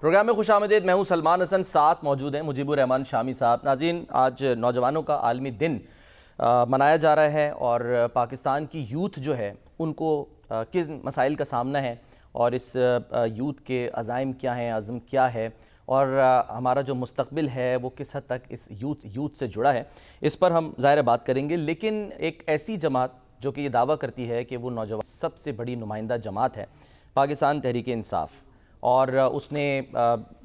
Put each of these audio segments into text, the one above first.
Programme میں خوش آمدید. میں ہوں سلمان حسن. ساتھ موجود ہیں مجیب الرحمان شامی صاحب. ناظرین, آج نوجوانوں کا عالمی دن منایا جا رہا ہے اور پاکستان کی یوتھ جو ہے ان کو کن مسائل کا سامنا ہے اور اس یوتھ کے عزائم کیا ہیں, عزم کیا ہے اور ہمارا جو مستقبل ہے وہ کس حد تک اس یوتھ سے جڑا ہے, اس پر ہم ظاہر بات کریں گے. لیکن ایک ایسی جماعت جو کہ یہ دعویٰ کرتی ہے کہ وہ نوجوان سب سے بڑی نمائندہ جماعت ہے, پاکستان تحریک انصاف, اور اس نے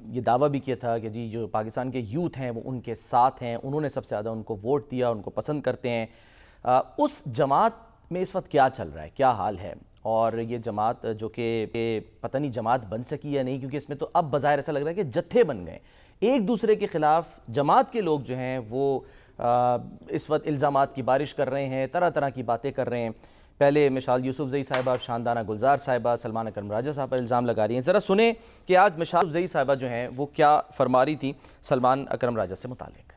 یہ دعویٰ بھی کیا تھا کہ جی جو پاکستان کے یوتھ ہیں وہ ان کے ساتھ ہیں, انہوں نے سب سے زیادہ ان کو ووٹ دیا, ان کو پسند کرتے ہیں. اس جماعت میں اس وقت کیا چل رہا ہے, کیا حال ہے, اور یہ جماعت جو کہ پتہ نہیں جماعت بن سکی یا نہیں, کیونکہ اس میں تو اب بظاہر ایسا لگ رہا ہے کہ جتھے بن گئے ایک دوسرے کے خلاف. جماعت کے لوگ جو ہیں وہ اس وقت الزامات کی بارش کر رہے ہیں, طرح طرح کی باتیں کر رہے ہیں. پہلے مشال یوسفزئی صاحبہ, شاندانہ گلزار صاحبہ, سلمان اکرم راجہ صاحب پر الزام لگا رہی ہیں. ذرا سنیں کہ آج مشال یوسفزئی صاحبہ جو ہیں وہ کیا فرما رہی تھی سلمان اکرم راجہ سے متعلق.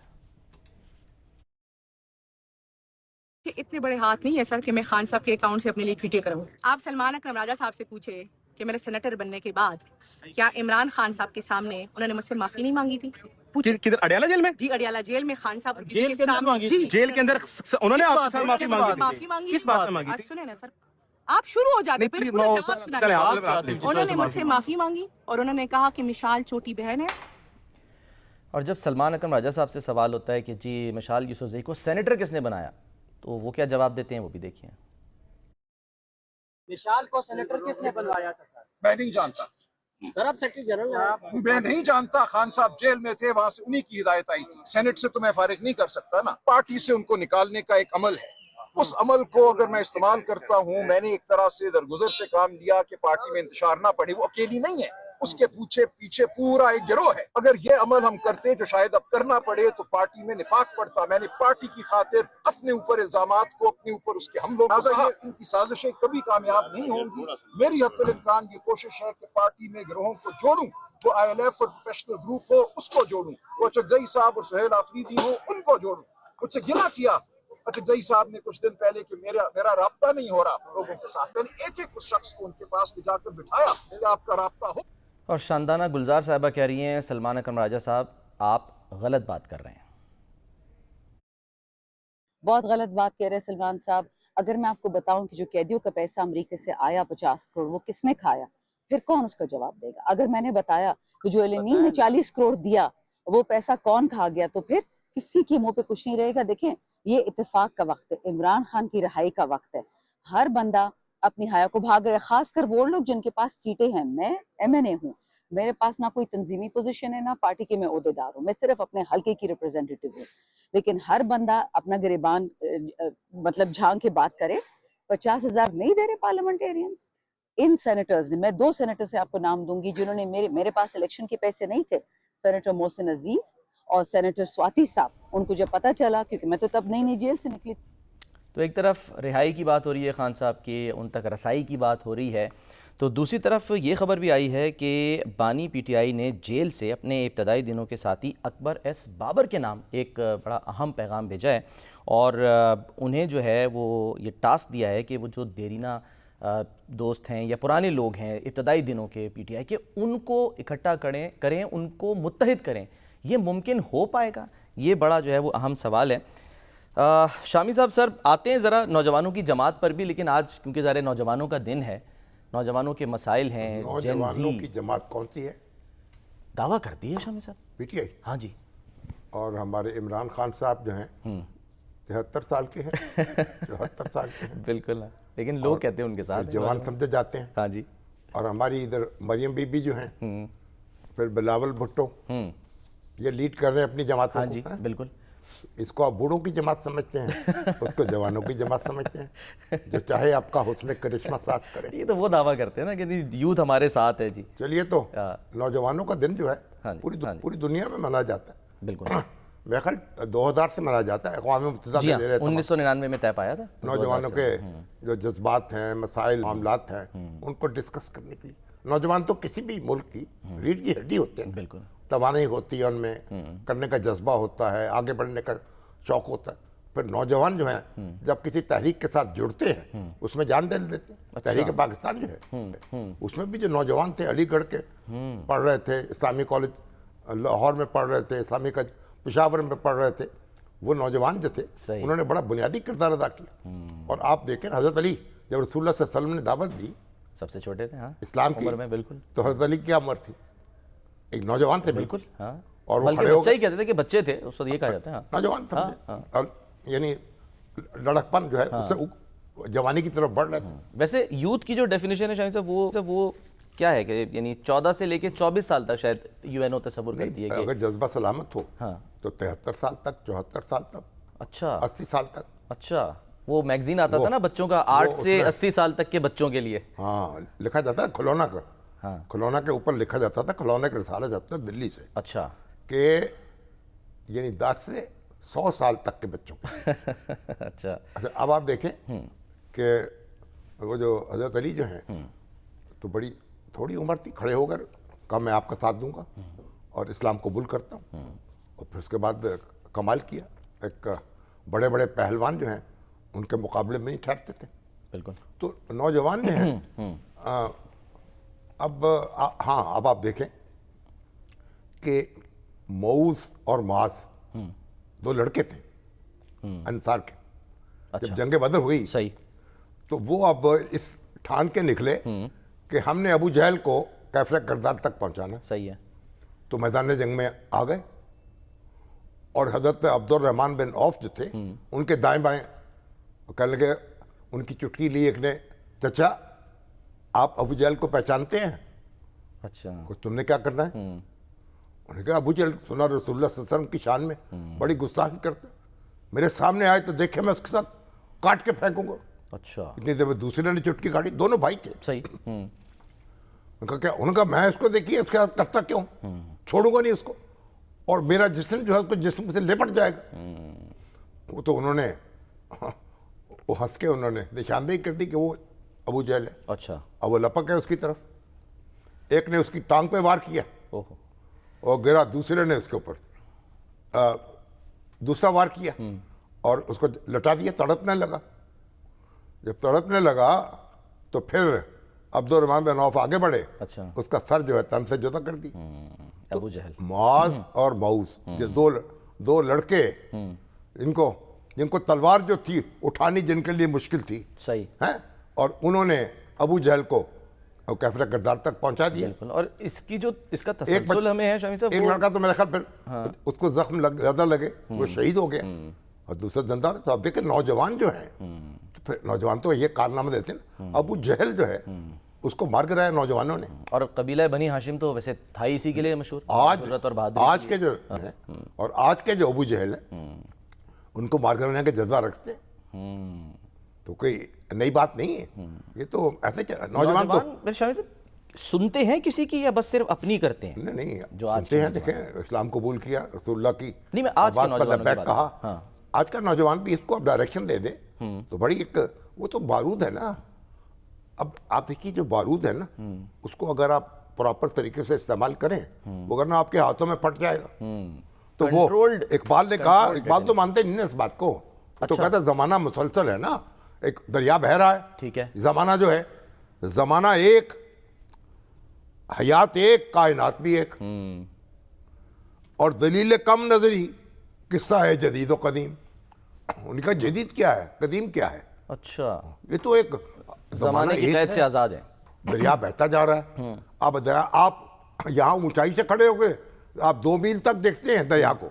اتنے بڑے ہاتھ نہیں ہے سر کہ میں خان صاحب کے اکاؤنٹ سے اپنے لیے ٹویٹیں کروں. آپ سلمان اکرم راجہ صاحب سے پوچھے کہ میرے سینیٹر بننے کے بعد کیا عمران خان صاحب کے سامنے انہوں نے مجھ سے معافی نہیں مانگی تھی؟ کدھر اڈیالہ جیل میں؟ جی اڈیالہ جیل میں خان صاحب جیل کے اندر انہوں نے آپ سے معافی مانگی. کس بات میں مانگی تھی؟ سنیں نا سر, آپ شروع ہو جاتے پھر پورا جواب سنائیں. انہوں نے مجھ سے معافی مانگی اور انہوں نے کہا کہ مشال چھوٹی بہن ہے. اور جب سلمان اکرم راجہ صاحب سے سوال ہوتا ہے کہ جی مشال یوسفزئی کو سینیٹر کس نے بنایا, تو وہ کیا جواب دیتے ہیں وہ بھی دیکھیں. مشال کو سینیٹر کس نے بنوایا تھا سر؟ میں نہیں جانتا سر, آپ سیکرٹری جنرل ہیں. میں نہیں جانتا. خان صاحب جیل میں تھے, وہاں سے انہی کی ہدایت آئی تھی. سینٹ سے تو میں فارغ نہیں کر سکتا نا. پارٹی سے ان کو نکالنے کا ایک عمل ہے, اس عمل کو اگر میں استعمال کرتا ہوں, میں نے ایک طرح سے درگزر سے کام لیا کہ پارٹی میں انتشار نہ پڑے. وہ اکیلی نہیں ہے, اس کے پیچھے پورا ایک گروہ ہے. اگر یہ عمل ہم کرتے جو شاید اب کرنا پڑے تو پارٹی میں نفاق پڑتا. میں نے پارٹی کی خاطر اپنے اوپر الزامات کو, اپنے اوپر اس کے حملوں کو, ان کی سازشیں کبھی کامیاب نہیں ہوں گی. میری حد الامکان یہ کوشش ہے کہ پارٹی میں گروہوں کو جوڑوں, وہ آئی ایل ایف اور پروفیشنل گروپ ہو اس کو جوڑوں, وہ اچکزئی صاحب اور سہیل آفریدی ہو ان کو جوڑوں. مجھ سے گلا کیا اچکزئی صاحب نے کچھ دن پہلے کہ میرا رابطہ نہیں ہو رہا لوگوں کے ساتھ. میں نے ایک اس شخص کو ان کے پاس جا کر بٹھایا کہ آپ کا رابطہ ہو. اور شاندانہ گلزار صاحبہ کہہ رہی ہیں سلمان اکرم راجہ صاحب آپ غلط بات کر رہے ہیں. بہت غلط بات کہہ رہے ہیں سلمان صاحب. اگر میں آپ کو بتاؤں کہ جو قیدیوں کا پیسہ امریکہ سے آیا 50 کروڑ, وہ کس نے کھایا, پھر کون اس کا جواب دے گا؟ اگر میں نے بتایا کہ جو ایلمین نے 40 کروڑ دیا وہ پیسہ کون کھا گیا, تو پھر کسی کے منہ پہ کچھ نہیں رہے گا. دیکھیں, یہ اتفاق کا وقت ہے, عمران خان کی رہائی کا وقت ہے. ہر بندہ اپنی حیا کو بھاگ گیا, خاص کر وہ لوگ جن کے پاس سیٹیں ہیں. میں ایم این اے ہوں, میرے پاس نہ کوئی تنظیمی پوزیشن ہے نہ پارٹی کے میں عہدیدار ہوں, میں صرف اپنے حلقے کی ریپرزینٹیٹیو ہوں. لیکن ہر بندہ اپنا گریبان مطلب جھانک کے بات کرے. 50,000 نہیں دے رہے پارلیمنٹیرینز. ان سینیٹرز نے, میں 2 سینیٹر سے آپ کو نام دوں گی جنہوں نے میرے پاس الیکشن کے پیسے نہیں تھے, سینیٹر محسن عزیز اور سینیٹر سواتی صاحب. ان کو جب پتہ چلا, کیونکہ میں تو تب نئی جیل سے نکلی. تو ایک طرف رہائی کی بات ہو رہی ہے خان صاحب کی, ان تک رسائی کی بات ہو رہی ہے, تو دوسری طرف یہ خبر بھی آئی ہے کہ بانی پی ٹی آئی نے جیل سے اپنے ابتدائی دنوں کے ساتھی اکبر ایس بابر کے نام ایک بڑا اہم پیغام بھیجا ہے, اور انہیں جو ہے وہ یہ ٹاسک دیا ہے کہ وہ جو دیرینہ دوست ہیں یا پرانے لوگ ہیں ابتدائی دنوں کے پی ٹی آئی کے, ان کو اکٹھا کریں, ان کو متحد کریں. یہ ممکن ہو پائے گا؟ یہ بڑا جو ہے وہ اہم سوال ہے. شامی صاحب, سر آتے ہیں ذرا نوجوانوں کی جماعت پر بھی, لیکن آج کیونکہ ذرا نوجوانوں کا دن ہے, نوجوانوں کے مسائل ہیں. نوجوانوں کی جماعت کون سی ہے؟ دعویٰ کرتی ہے شامی صاحب پی ٹی آئی. ہاں جی. اور ہمارے عمران خان صاحب جو ہیں 73 سال کے ہیں, 74 سال کے ہیں. بالکل, لیکن لوگ کہتے ہیں ان کے ساتھ جوان سمجھے جاتے ہیں. ہاں جی. اور ہماری ادھر مریم بی بی جو ہیں, پھر بلاول بھٹو, یہ لیڈ کر رہے ہیں اپنی جماعتوں کو. ہاں جی بالکل. اس کو آپ بوڑھوں کی جماعت سمجھتے ہیں, اس کو جوانوں کی جماعت سمجھتے ہیں, جو چاہے آپ کا حسن کرشمہ ساز کرے. یہ تو وہ دعویٰ کرتے ہیں نا کہ یوتھ ہمارے ساتھ ہے جی. چلیے, تو نوجوانوں کا دن جو ہے پوری دنیا میں منایا جاتا ہے. بالکل. میرے خیال 2000 سے منایا جاتا ہے. اقوام متحدہ کے زیر 1999 میں طے پایا تھا. نوجوانوں کے جو جذبات ہیں, مسائل, معاملات ہیں, ان کو ڈسکس کرنے کے لیے. نوجوان تو کسی بھی ملک کی ریڑھ کی ہڈی ہوتے ہیں. بالکل. توانائی ہوتی ہے ان میں, کرنے کا جذبہ ہوتا ہے, آگے بڑھنے کا شوق ہوتا ہے. پھر نوجوان جو ہیں جب کسی تحریک کے ساتھ جڑتے ہیں اس میں جان ڈال دیتے ہیں. تحریک پاکستان جو ہے اس میں بھی جو نوجوان تھے علی گڑھ کے پڑھ رہے تھے, اسلامی کالج لاہور میں پڑھ رہے تھے, اسلامی کالج پشاور میں پڑھ رہے تھے, وہ نوجوان جو تھے انہوں نے بڑا بنیادی کردار ادا کیا. اور آپ دیکھیں حضرت علی جب رسول اللہ صلی اللہ علیہ وسلم نے دعوت دی, سب سے چھوٹے تھے, ہاں, اسلام کی عمر میں, بالکل, تو حضرت علی کی کیا عمر تھی؟ ایک نوجوان تھے بالکل, ہاں, اور وہ بلکہ کھڑے ہو بچہ ہی کہتے تھے کہ بچے تھے اس وقت, یہ کہا جاتا ہے, ہاں, نوجوان تھے, اور یعنی لڑکپن جو ہے اس سے جوانی کی طرف بڑھ رہے تھے. ویسے یوتھ کی جو ڈیفینیشن ہے شاہین صاحب وہ کیا ہے کہ یعنی 14 سے لے کے 24 سال تک شاید یو این او تصور کرتی ہے کہ اگر جذبہ سلامت ہو تو 73 سال تک, 74 سال تک, اچھا 80 سال تک. اچھا, وہ میگزین آتا تھا نا بچوں کا 8 سے 80 سال تک کے بچوں کے لیے, ہاں, لکھا جاتا ہے کھلونا کا, کھلونا کے اوپر لکھا جاتا تھا, کھلونا کا رسالہ جاتا تھا دلی سے, اچھا, کہ یعنی 10 سے 100 سال تک کے بچوں کو. اچھا, اب آپ دیکھیں کہ وہ جو حضرت علی جو ہیں تو بڑی تھوڑی عمر تھی, کھڑے ہو کر کہا میں آپ کا ساتھ دوں گا اور اسلام قبول کرتا ہوں. اور پھر اس کے بعد کمال کیا. ایک بڑے بڑے پہلوان جو ہیں ان کے مقابلے میں نہیں ٹھہرتے تھے. بالکل. تو نوجوان جو ہیں اب آپ دیکھیں کہ موس اور معاذ 2 لڑکے تھے انصار کے. جب جنگ بدر ہوئی صحیح, تو وہ اب اس ٹھان کے نکلے کہ ہم نے ابو جہل کو کیفر کردار تک پہنچانا. صحیح ہے. تو میدان جنگ میں آ گئے, اور حضرت عبد الرحمن بن عوف جو تھے ان کے دائیں بائیں کہنے لگے, ان کی چٹکی لی ایک نے, چچا آپ ابو جہل کو پہچانتے ہیں؟ اچھا, تم نے کیا کرنا ہے؟ انہوں نے کہا ابو جہل سنا رسول اللہ صلی اللہ علیہ وسلم کی شان میں بڑی گستاخی کرتا, میرے سامنے آئے تو دیکھے میں اس کے ساتھ کاٹ کے پھینکوں گا. اچھا, اتنی دیر میں دوسرے نے چٹکی کاٹی, دونوں بھائی تھے. صحیح. انہوں نے کہا میں اس کو دیکھیے اس کے ساتھ کرتا کیوں, چھوڑوں گا نہیں اس کو, اور میرا جسم جو ہے اس کو جسم سے لپٹ جائے گا. وہ تو انہوں نے وہ ہنس کے انہوں نے نشاندہی کر دی کہ وہ ابو جہل ہے. اچھا, اب وہ لپک ہے اس کی طرف, ایک نے اس کی ٹانگ پہ وار کیا اوہو, اور گرا, دوسرے نے اس کے اوپر دوسرا وار کیا اور اس کو لٹا دیا. تڑپنے لگا, جب تڑپنے لگا تو پھر عبد الرحمن بن عوف آگے بڑھے, اچھا, اس کا سر جو ہے تن سے جدا کر دی. ابو جہل. معاذ اور موس یہ دو لڑکے جن کو تلوار جو تھی اٹھانی جن کے لیے مشکل تھی, صحیح ہیں, اور انہوں نے ابو جہل کو کیفر کردار تک پہنچا دیا. بالکل. اور اس کا تسلسل ہمیں ہے شامی صاحب, ایک لڑکا تو میرے خیال پھر اس کو زخم زیادہ لگے, وہ شہید ہو گیا, اور دوسرا زندہ. تو اب دیکھیں نوجوان جو ہیں, تو پھر نوجوان تو یہ کارنامہ دیتے ہیں. ابو جہل جو ہے اس کو مار کرایا نوجوانوں نے. اور قبیلہ بنی ہاشم تو ویسے تھا اسی کے لیے مشہور, جرأت اور بہادری. آج کے جو ہیں اور آج کے جو ابو جہل ہیں ان کو مار کرانے کے جذبہ رکھتے ہیں, تو کوئی نئی بات نہیں ہے. یہ تو ایسے نوجوان تو شامی صاحب سنتے ہیں کسی کی یا بس صرف اپنی کرتے ہیں؟ نہیں, جو آج سنتے ہیں. دیکھیں اسلام قبول کیا, رسول اللہ کی نہیں, میں آج کے بات پر لبیک کہا. آج کا نوجوان بھی اس کو اب ڈائریکشن دے دے تو بڑی ایک, وہ تو بارود ہے نا. اب آپ دیکھیے جو بارود ہے نا, اس کو اگر آپ پراپر طریقے سے استعمال کریں, وگرنہ آپ کے ہاتھوں میں پھٹ جائے گا. تو وہ اقبال نے کہا, اقبال تو مانتے نہیں نا اس بات کو, تو کہتا زمانہ مسلسل ہے نا, ایک دریا بہہ رہا ہے. ٹھیک ہے, زمانہ جو ہے, زمانہ ایک, حیات ایک, کائنات بھی ایک, اور دلیل کم نظری قصہ ہے جدید و قدیم. ان کا جدید کیا ہے, قدیم کیا ہے؟ اچھا, یہ تو ایک زمانے کی قید سے آزاد ہے. دریا بہتا جا رہا ہے. اب آپ یہاں اونچائی سے کھڑے ہو گئے, آپ 2 میل تک دیکھتے ہیں دریا کو,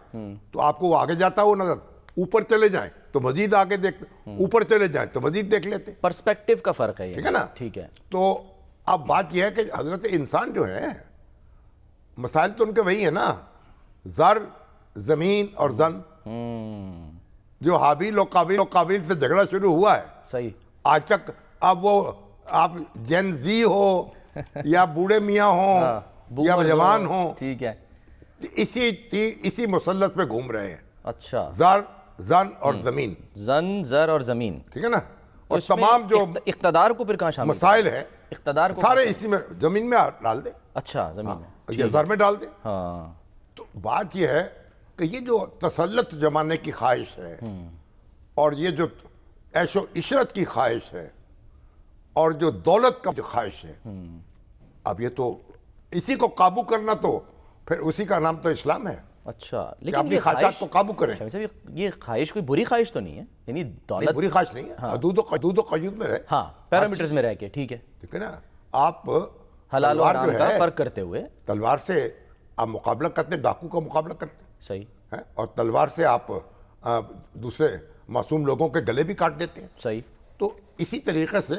تو آپ کو وہ آگے جاتا ہوا نظر, اوپر چلے جائیں تو مزید آگے دیکھتے, اوپر چلے جائیں تو مزید دیکھ لیتے. پرسپیکٹیو کا فرق ہے یہ, ٹھیک ہے نا. ٹھیک ہے. تو اب بات یہ ہے کہ حضرت انسان جو ہے, مسائل تو ان کے وہی ہیں نا, زر, زمین اور زن. جو حابیل و قابیل سے جھگڑا شروع ہوا ہے, صحیح, آج تک. اب وہ آپ جین زی ہو یا بوڑھے میاں ہوں یا جوان ہوں, ٹھیک ہے, اسی مثلث پہ گھوم رہے ہیں. اچھا, زر, زن اور زمین. زن, زر اور زمین, ٹھیک ہے نا. اور تمام جو اقتدار کو پھر کہاں شامل مسائل ہیں, اقتدار کو سارے اسی میں, زمین میں ڈال دیں. اچھا, زمین میں یا زر میں ڈال دیں. ہاں. تو بات یہ ہے کہ یہ جو تسلط جمانے کی خواہش ہے, اور یہ جو عیش و عشرت کی خواہش ہے اور جو دولت کا جو خواہش ہے، اب یہ تو اسی کو قابو کرنا تو پھر اسی کا نام تو اسلام ہے اچھا کہ لیکن اپنی یہ خواہشات کو قابو کریں. شامی صاحب یہ خواہش کوئی بری خواہش تو نہیں ہے، یعنی نہیں، دولت بری خواہش نہیں ہے، حدود و قیود میں رہے. ہاں پیرامیٹرز میں رہ کے ٹھیک ہے، ٹھیک ہے نا. آپ حلال و تلوار حرام جو کا ہے، فرق کرتے ہوئے. تلوار سے آپ مقابلہ کرتے ہیں، ڈاکو کا مقابلہ کرتے صحیح ہیں، اور تلوار سے آپ دوسرے معصوم لوگوں کے گلے بھی کاٹ دیتے ہیں. صحیح. تو اسی طریقے سے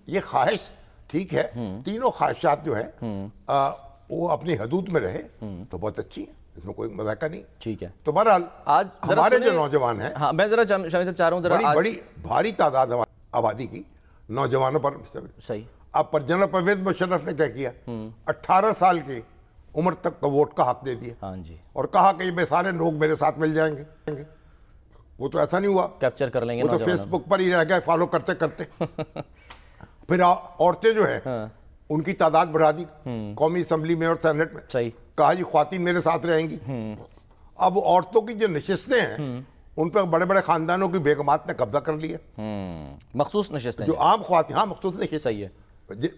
یہ خواہش ٹھیک ہے، تینوں خواہشات جو ہیں وہ اپنی حدود میں رہے تو بہت اچھی ہیں، اس میں کوئی مذاکرہ نہیں. ٹھیک ہے. تو بہرحال آج ذرا ہمارے سنیں- جو نوجوان ہیں، ہاں میں ذرا شامی صاحب چاہ رہا ہوں ذرا بڑی بڑی بھاری تعداد ہماری آبادی کی نوجوانوں پر صحیح. اب پر جنرل پرویز مشرف نے کیا کیا، 18 سال کی عمر تک کا ووٹ کا حق دے دیا ہاں جی اور کہا کہ یہ سارے لوگ میرے ساتھ مل جائیں گے. وہ تو ایسا نہیں ہوا، کیپچر کر لیں گے وہ تو نوجوانوں فیس بک پر ہی رہ گئے فالو کرتے کرتے. پھر عورتیں جو ہیں ان کی تعداد بڑھا دی قومی اسمبلی میں اور سینٹ میں. صحیح. کہا جی خواتین میرے ساتھ رہیں گی. اب عورتوں کی جو نشستیں ہیں ان پہ بڑے بڑے خاندانوں کی بیگمات نے قبضہ کر لیا. مخصوص نشستیں جو عام خواتین، ہاں مخصوص نشست، صحیح ہے.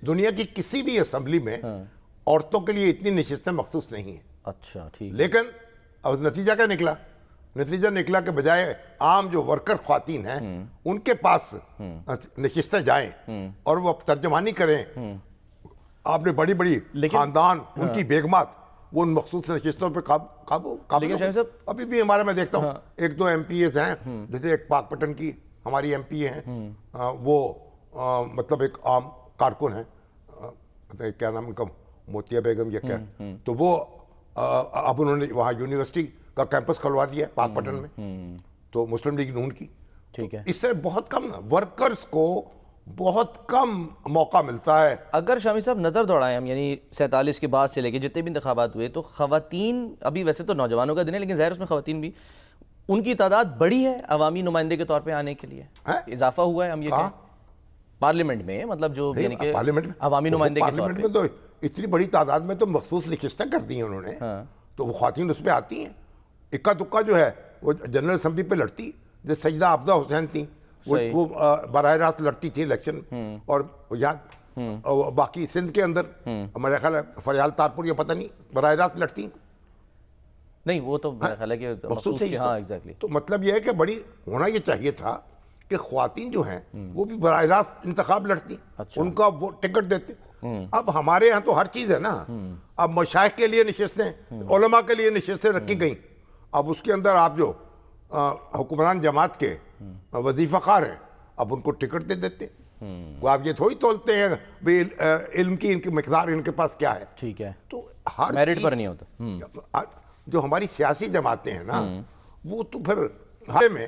دنیا کی کسی بھی اسمبلی میں عورتوں کے لیے اتنی نشستیں مخصوص نہیں ہیں. اچھا ٹھیک. لیکن اب نتیجہ کیا نکلا؟ نتیجہ نکلا کہ بجائے عام جو ورکر خواتین ہیں ان کے پاس نشستیں جائیں اور وہ ترجمانی کریں. آپ نے بڑی بڑی خاندان ان کی بیگمات وہ ان مخصوص نشستوں پہ قابو لیکن شاہد صاحب ابھی بھی ہمارے میں دیکھتا ہوں ایک دو ایم پی ایز ہیں، جیسے ایک پاک پٹن کی ہماری ایم پی ہیں، وہ مطلب ایک عام کارکن ہیں، کیا نام ان کا، موتیہ بیگم یا کیا، تو وہ اب انہوں نے وہاں یونیورسٹی کا کیمپس کھلوا دیا پاک پٹن میں، تو مسلم لیگ نون کی. ٹھیک ہے. اس سے بہت کم ورکرز کو بہت کم موقع ملتا ہے. اگر شامی صاحب نظر دوڑائیں ہم، یعنی 47 کے بعد سے لے کے جتنے بھی انتخابات ہوئے تو خواتین، ابھی ویسے تو نوجوانوں کا دن ہے لیکن ظاہر اس میں خواتین بھی، ان کی تعداد بڑی ہے عوامی نمائندے کے طور پہ آنے کے لیے، اضافہ ہوا ہے. ہم یہ کہیں پارلیمنٹ میں، مطلب جو یعنی کہ عوامی نمائندے کے طور پارلیمنٹ پہ میں تو اتنی بڑی تعداد میں تو مخصوص نشستیں کر دی ہیں انہوں نے، تو وہ خواتین اس پہ آتی ہیں. اکا دکا جو ہے وہ جنرل اسمبلی پہ لڑتی، جیسے سیدہ افضہ حسین تھیں، وہ براہ راست لڑتی تھی الیکشن. اور یہاں باقی سندھ کے اندر ہمارے خیال ہے فریال تارپور یا پتہ نہیں براہ راست لڑتی نہیں، وہ تو میرا خیال ہے کہ مخصوص ہے. ہاں ایگزیکٹلی. تو مطلب یہ ہے کہ بڑی ہونا یہ چاہیے تھا کہ خواتین جو ہیں وہ بھی براہ راست انتخاب لڑتی، ان کا وہ ٹکٹ دیتے. اب ہمارے ہاں تو ہر چیز ہے نا. اب مشائخ کے لیے نشستیں، علماء کے لیے نشستیں رکھی گئیں. اب اس کے اندر آپ جو حکمران جماعت کے وظیفہ خوار ہیں اب ان کو ٹکٹ دے دیتے. وہ آپ یہ تھوڑی تولتے ہیں بھی علم کی ان کی مقدار ان کے پاس کیا ہے. ٹھیک ہے. تو ہر میرٹ پر چیز نہیں ہوتا. جو ہماری سیاسی جماعتیں ہیں نا وہ تو پھر ہر میں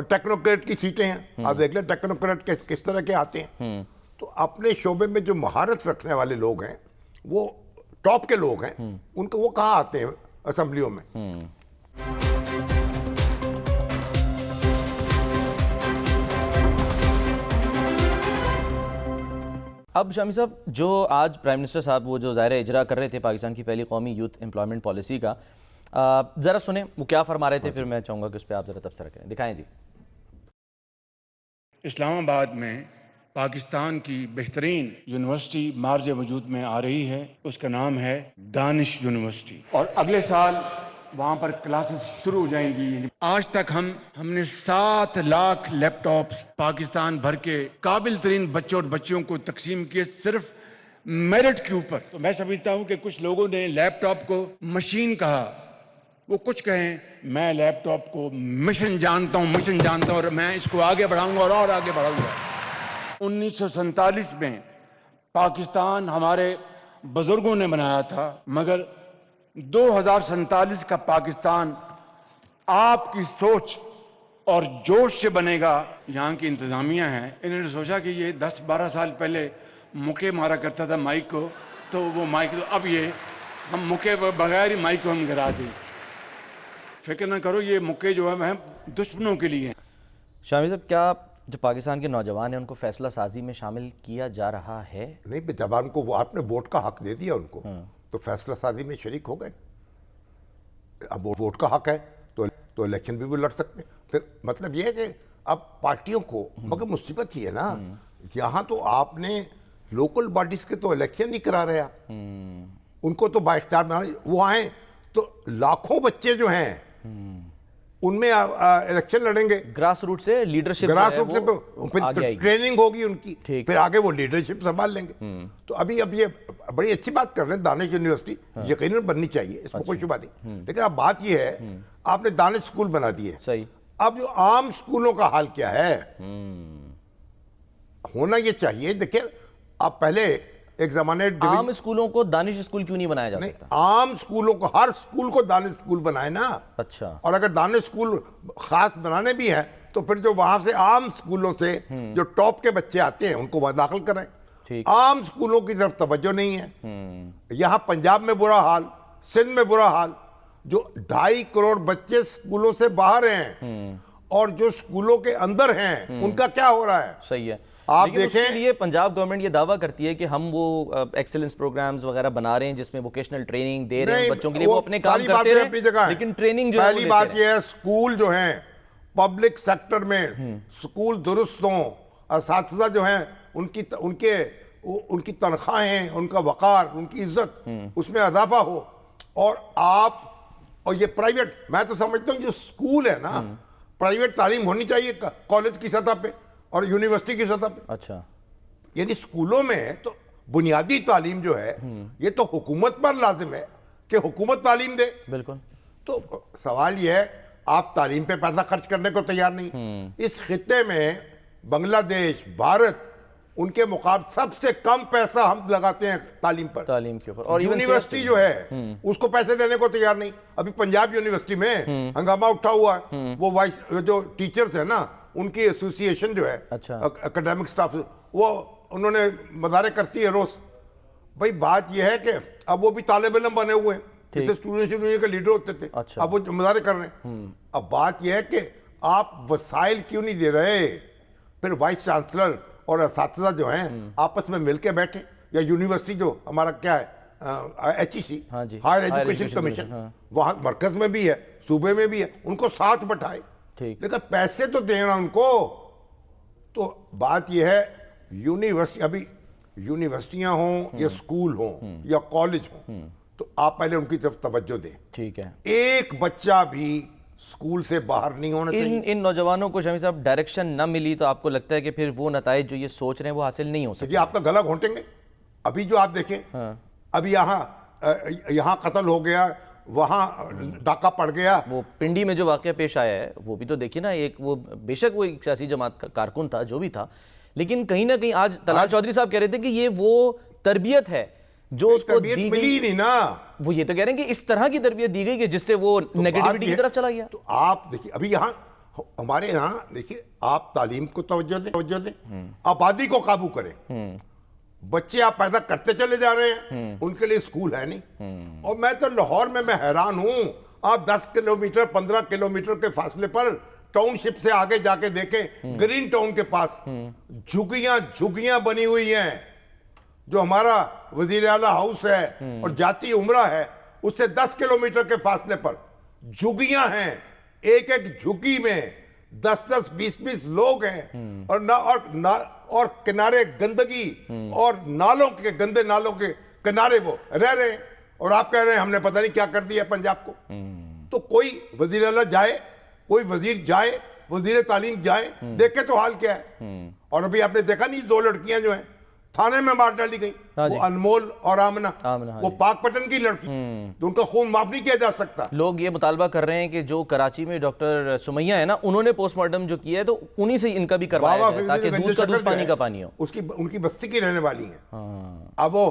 ٹیکنوکریٹ کی سیٹیں ہیں. آپ دیکھ لیں ٹیکنوکریٹ کس طرح کے آتے ہیں. تو اپنے شعبے میں جو مہارت رکھنے والے لوگ ہیں، وہ ٹاپ کے لوگ ہیں، ان کو وہ کہاں آتے ہیں اسمبلیوں میں. اب شامی صاحب جو آج پرائم منسٹر صاحب وہ جو ظاہر اجرا کر رہے تھے پاکستان کی پہلی قومی یوتھ امپلائمنٹ پالیسی کا، ذرا سنیں وہ کیا فرما رہے تھے، پھر میں چاہوں گا کہ اس پہ آپ ذرا تبصرہ کریں. دکھائیں جی. اسلام آباد میں پاکستان کی بہترین یونیورسٹی مارج وجود میں آ رہی ہے، اس کا نام ہے دانش یونیورسٹی، اور اگلے سال وہاں پر کلاسز شروع ہو جائیں گی. آج تک ہم نے 7 لاکھ لیپ ٹاپس پاکستان بھر کے قابل ترین بچوں اور بچیوں کو تقسیم کیے صرف میرٹ کے اوپر. تو میں سمجھتا ہوں کہ کچھ لوگوں نے لیپ ٹاپ کو مشین کہا، وہ کچھ کہیں، میں لیپ ٹاپ کو مشن جانتا ہوں اور میں اس کو آگے بڑھاؤں گا اور آگے بڑھاؤں گا. 1947 میں پاکستان ہمارے بزرگوں نے بنایا تھا، مگر 2047 کا پاکستان آپ کی سوچ اور جوش سے بنے گا. یہاں کی انتظامیہ ہیں، انہوں نے سوچا کہ یہ 10-12 سال پہلے مکے مارا کرتا تھا مائک کو، تو وہ مائک اب یہ ہم مکے بغیر ہی مائک کو ہم گرا دیں. فکر نہ کرو، یہ مکے جو ہے دشمنوں کے لیے ہیں. شامی صاحب کیا جو پاکستان کے نوجوان ہیں ان کو فیصلہ سازی میں شامل کیا جا رہا ہے؟ نہیں، جب ان کو آپ نے ووٹ کا حق دے دیا ان کو تو فیصلہ سازی میں شریک ہو گئے. اب ووٹ کا حق ہے تو الیکشن بھی وہ لڑ سکتے ہیں. مطلب یہ ہے کہ اب پارٹیوں کو مگر مصیبت یہ ہے نا یہاں تو آپ نے لوکل باڈیز کے تو الیکشن نہیں کرا رہے آپ ان کو تو بااختیار بنا وہ آئیں تو لاکھوں بچے جو ہیں ان میں الیکشن لڑیں گے گراس روٹ سے لیڈرشپ گراس روٹ سے ٹریننگ ہوگی ان کی پھر آگے وہ لیڈرشپ سنبھال لیں گے تو اب یہ بڑی اچھی بات کر رہے ہیں دانش یونیورسٹی یقیناً بننی چاہیے اس میں کوئی شبہ نہیں لیکن اب بات یہ ہے آپ نے دانش اسکول بنا دیے صحیح اب جو عام اسکولوں کا حال کیا ہے ہونا یہ چاہیے دیکھیں آپ پہلے ایک زمانے عام اسکولوں کو دانش اسکول کیوں نہیں بنایا جا سکتا عام اسکولوں کو ہر اسکول کو دانش اسکول بنائے نا اچھا اور اگر دانش اسکول خاص بنانے بھی ہیں تو پھر جو وہاں سے عام اسکولوں سے جو ٹاپ کے بچے آتے ہیں ان کو وہاں داخل کریں عام اسکولوں کی طرف توجہ نہیں ہے یہاں پنجاب میں برا حال سندھ میں برا حال جو 2.5 کروڑ بچے اسکولوں سے باہر ہیں اور جو اسکولوں کے اندر ہیں ان کا کیا ہو رہا ہے صحیح ہے آپ لیکن اس دیکھیں کے لیے پنجاب گورنمنٹ یہ دعویٰ کرتی ہے کہ ہم وہ ایکسیلنس پروگرامز وغیرہ بنا رہے ہیں جس میں ووکیشنل ٹریننگ دے رہے ہیں بچوں کے لیے وہ اپنے کام کرتے ہیں لیکن ٹریننگ جو ہے پہلی بات یہ ہے اسکول جو ہیں پبلک سیکٹر میں اسکول درست ہوں اساتذہ جو ہیں ان کی تنخواہیں ان کا وقار ان کی عزت اس میں اضافہ ہو اور یہ پرائیویٹ میں تو سمجھتا ہوں جو اسکول ہے نا پرائیویٹ تعلیم ہونی چاہیے کالج کی سطح پہ اور یونیورسٹی کی سطح پہ اچھا یعنی اسکولوں میں تو بنیادی تعلیم جو ہے یہ تو حکومت پر لازم ہے کہ حکومت تعلیم دے بالکل تو سوال یہ ہے آپ تعلیم پہ پیسہ خرچ کرنے کو تیار نہیں اس خطے میں بنگلہ دیش بھارت ان کے مقابلے سب سے کم پیسہ ہم لگاتے ہیں تعلیم پر تعلیم کے اوپر اور یونیورسٹی جو ہے اس کو پیسے دینے کو تیار نہیں ابھی پنجاب یونیورسٹی میں ہنگامہ اٹھا ہوا ہے وہ جو ٹیچرز ہیں نا ان کی ایسوسیشن جو ہے اکیڈمک سٹاف وہ انہوں نے مظاہرے کرتی ہے روز بھائی بات یہ ہے کہ اب وہ بھی طالب علم بنے ہوئے ہیں جیسے اسٹوڈنٹ یونین کے لیڈر ہوتے تھے اب وہ مظاہرے کر رہے ہیں اب بات یہ ہے کہ آپ وسائل کیوں نہیں دے رہے پھر وائس چانسلر اور اساتذہ جو ہیں آپس میں مل کے بیٹھے یا یونیورسٹی جو ہمارا کیا ہے ایچ ای سی ہائر ایجوکیشن کمیشن وہاں مرکز میں بھی ہے صوبے میں بھی ہے ان کو ساتھ بٹھائے لیکن پیسے تو دینا ان کو تو بات یہ ہے یونیورسٹی ابھی یونیورسٹیاں ہوں یا اسکول ہوں یا کالج ہوں تو آپ پہلے ان کی طرف توجہ دیں ٹھیک ہے ایک بچہ بھی اسکول سے باہر نہیں ہونا چاہیے ان نوجوانوں کو شامی صاحب ڈائریکشن نہ ملی تو آپ کو لگتا ہے کہ پھر وہ نتائج جو یہ سوچ رہے ہیں وہ حاصل نہیں ہو سکتے یہ آپ کا گلا گھونٹیں گے ابھی جو آپ دیکھیں ابھی یہاں قتل ہو گیا وہاں ڈاکہ پڑ گیا وہ پنڈی میں جو واقعہ پیش آیا ہے وہ بھی تو دیکھیے نا ایک وہ بے شک وہ ایک سیاسی جماعت کا کارکن تھا جو بھی تھا لیکن کہیں نہ کہیں آج طلال چودھری صاحب کہہ رہے تھے کہ یہ وہ تربیت ہے جو اس کو دی ملی نہیں نا وہ یہ تو کہہ رہے ہیں کہ اس طرح کی تربیت دی گئی کہ جس سے وہ نیگیٹیوٹی کی طرف چلا گیا تو آپ دیکھیے ابھی یہاں ہمارے یہاں دیکھیے آپ تعلیم کو توجہ دیں آبادی کو قابو کریں بچے آپ پیدا کرتے چلے جا رہے ہیں ان کے لیے اسکول ہے نہیں اور میں تو لاہور میں حیران ہوں آپ 10 کلومیٹر 15 کلومیٹر کے فاصلے پر ٹاؤن شپ سے آگے جا کے دیکھیں گرین ٹاؤن کے پاس جھگیاں بنی ہوئی ہیں جو ہمارا وزیر اعلیٰ ہاؤس ہے اور جاتی عمرہ ہے اس سے 10 کلومیٹر کے فاصلے پر جھگیاں ہیں ایک جھگی میں 10-20 لوگ ہیں اور کنارے گندگی اور گندے نالوں کے کنارے وہ رہ رہے ہیں اور آپ کہہ رہے ہیں ہم نے پتہ نہیں کیا کر دیا پنجاب کو تو کوئی وزیر اعلیٰ جائے کوئی وزیر جائے وزیر تعلیم جائے دیکھے تو حال کیا ہے اور ابھی آپ نے دیکھا نہیں 2 لڑکیاں جو ہیں تھانے میں مار ڈالی گئی وہ انمول اور آمنہ وہ پاک پٹن کی لڑکی تو ان کا خون معاف نہیں کیا جا سکتا لوگ یہ مطالبہ کر رہے ہیں کہ جو کراچی میں ڈاکٹر سمیہ ہے نا انہوں نے پوسٹ مارٹم جو کیا ہے تو انہی سے ان کا بھی کروایا جائے تاکہ دودھ کا دودھ پانی کا پانی ہو ان کی بستی کی رہنے والی ہیں اب وہ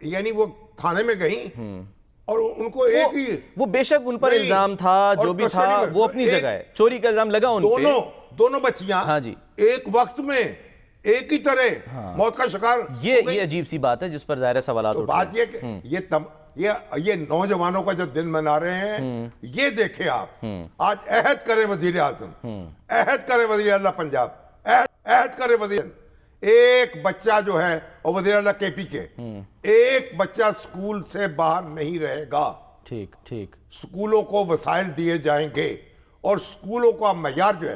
یعنی وہ تھانے میں گئیں اور ان کو ایک ہی وہ بے شک ان پر الزام تھا جو بھی تھا وہ اپنی جگہ ہے چوری کا الزام لگا ان پہ دونوں بچیاں ایک وقت میں ایک ہی طرح موت کا شکار یہ عجیب سی بات ہے جس پر ظاہر سوالات اٹھ بات یہ کہ یہ نوجوانوں کا جو دن منا رہے ہیں یہ دیکھیں آپ آج عہد کرے وزیر اعظم عہد کرے وزیر اعلیٰ پنجاب عہد کرے وزیر ایک بچہ جو ہے اور وزیر اعلیٰ کے پی کے ایک بچہ سکول سے باہر نہیں رہے گا ٹھیک سکولوں کو وسائل دیے جائیں گے اور سکولوں کا معیار جو ہے